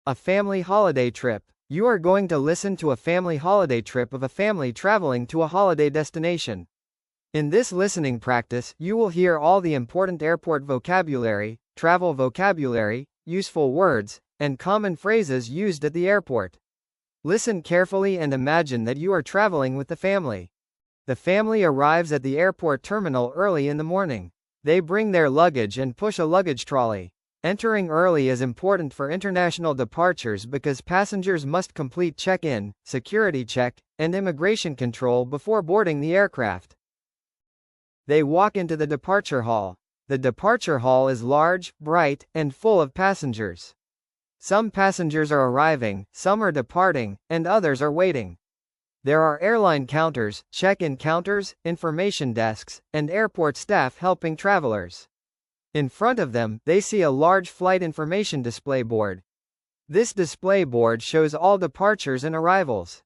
A family holiday trip. You are going to listen to a family holiday trip of a family traveling to a holiday destination. In this listening practice, you will hear all the important airport vocabulary, travel vocabulary, useful words, and common phrases used at the airport. Listen carefully and imagine that you are traveling with the family. The family arrives at the airport terminal early in the morning. They bring their luggage and push a luggage trolley. Entering early is important for international departures because passengers must complete check-in, security check, and immigration control before boarding the aircraft. They walk into the departure hall. The departure hall is large, bright, and full of passengers. Some passengers are arriving, some are departing, and others are waiting. There are airline counters, check-in counters, information desks, and airport staff helping travelers. In front of them, they see a large flight information display board. This display board shows all departures and arrivals.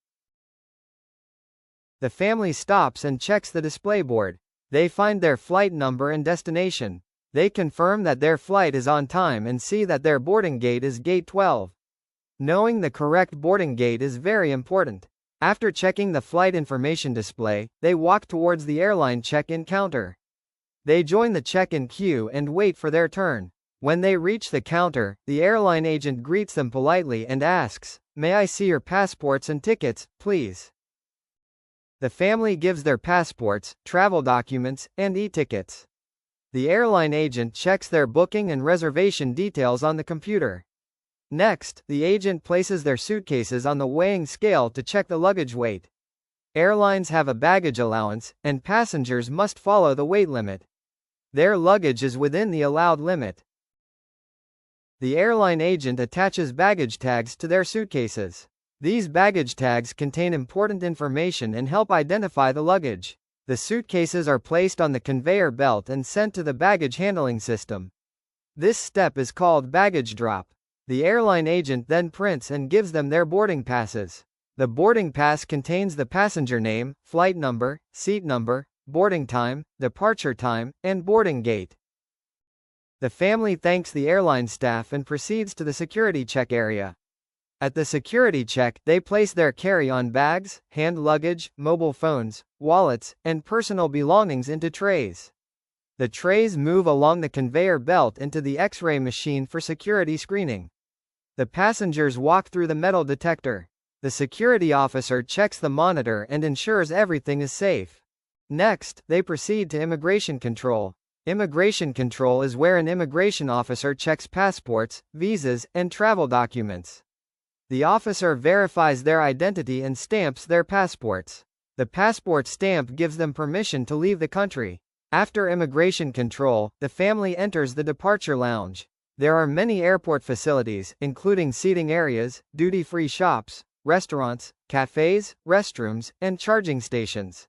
The family stops and checks the display board. They find their flight number and destination. They confirm that their flight is on time and see that their boarding gate is gate 12. Knowing the correct boarding gate is very important. After checking the flight information display, they walk towards the airline check-in counter. They join the check-in queue and wait for their turn. When they reach the counter, the airline agent greets them politely and asks, "May I see your passports and tickets, please?" The family gives their passports, travel documents, and e-tickets. The airline agent checks their booking and reservation details on the computer. Next, the agent places their suitcases on the weighing scale to check the luggage weight. Airlines have a baggage allowance, and passengers must follow the weight limit. Their luggage is within the allowed limit. The airline agent attaches baggage tags to their suitcases. These baggage tags contain important information and help identify the luggage. The suitcases are placed on the conveyor belt and sent to the baggage handling system. This step is called baggage drop. The airline agent then prints and gives them their boarding passes. The boarding pass contains the passenger name, flight number, seat number, boarding time, departure time, and boarding gate. The family thanks the airline staff and proceeds to the security check area. At the security check, they place their carry-on bags, hand luggage, mobile phones, wallets, and personal belongings into trays. The trays move along the conveyor belt into the X-ray machine for security screening. The passengers walk through the metal detector. The security officer checks the monitor and ensures everything is safe. Next, they proceed to immigration control. Immigration control is where an immigration officer checks passports, visas, and travel documents. The officer verifies their identity and stamps their passports. The passport stamp gives them permission to leave the country. After immigration control, the family enters the departure lounge. There are many airport facilities, including seating areas, duty-free shops, restaurants, cafes, restrooms, and charging stations.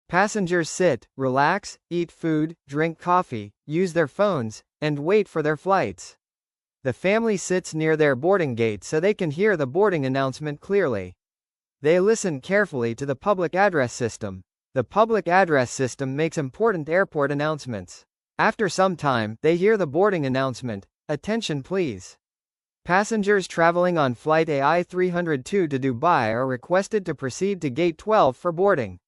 Passengers sit, relax, eat food, drink coffee, use their phones, and wait for their flights. The family sits near their boarding gate so they can hear the boarding announcement clearly. They listen carefully to the public address system. The public address system makes important airport announcements. After some time, they hear the boarding announcement, "Attention please. Passengers traveling on Flight AI 302 to Dubai are requested to proceed to Gate 12 for boarding."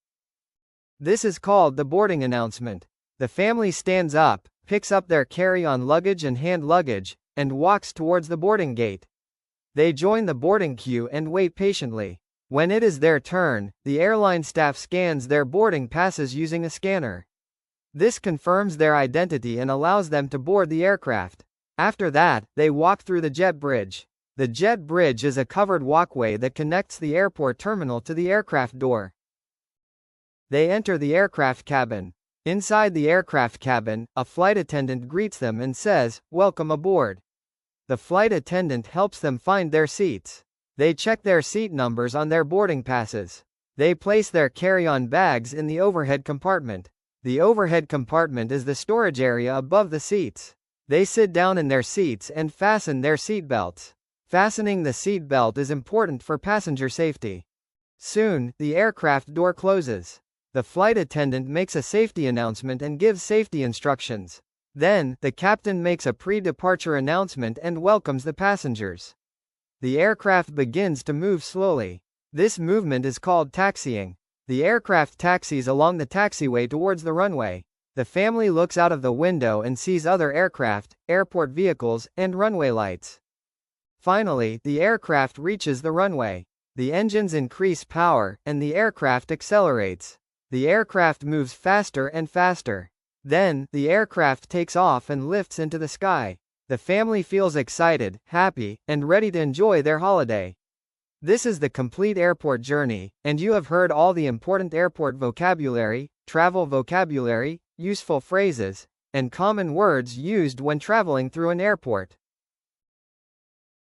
This is called the boarding announcement. The family stands up, picks up their carry-on luggage and hand luggage, and walks towards the boarding gate. They join the boarding queue and wait patiently. When it is their turn, the airline staff scans their boarding passes using a scanner. This confirms their identity and allows them to board the aircraft. After that, they walk through the jet bridge. The jet bridge is a covered walkway that connects the airport terminal to the aircraft door. They enter the aircraft cabin. Inside the aircraft cabin, a flight attendant greets them and says, "Welcome aboard." The flight attendant helps them find their seats. They check their seat numbers on their boarding passes. They place their carry-on bags in the overhead compartment. The overhead compartment is the storage area above the seats. They sit down in their seats and fasten their seat belts. Fastening the seat belt is important for passenger safety. Soon, the aircraft door closes. The flight attendant makes a safety announcement and gives safety instructions. Then, the captain makes a pre-departure announcement and welcomes the passengers. The aircraft begins to move slowly. This movement is called taxiing. The aircraft taxis along the taxiway towards the runway. The family looks out of the window and sees other aircraft, airport vehicles, and runway lights. Finally, the aircraft reaches the runway. The engines increase power, and the aircraft accelerates. The aircraft moves faster and faster. Then, the aircraft takes off and lifts into the sky. The family feels excited, happy, and ready to enjoy their holiday. This is the complete airport journey, and you have heard all the important airport vocabulary, travel vocabulary, useful phrases, and common words used when traveling through an airport.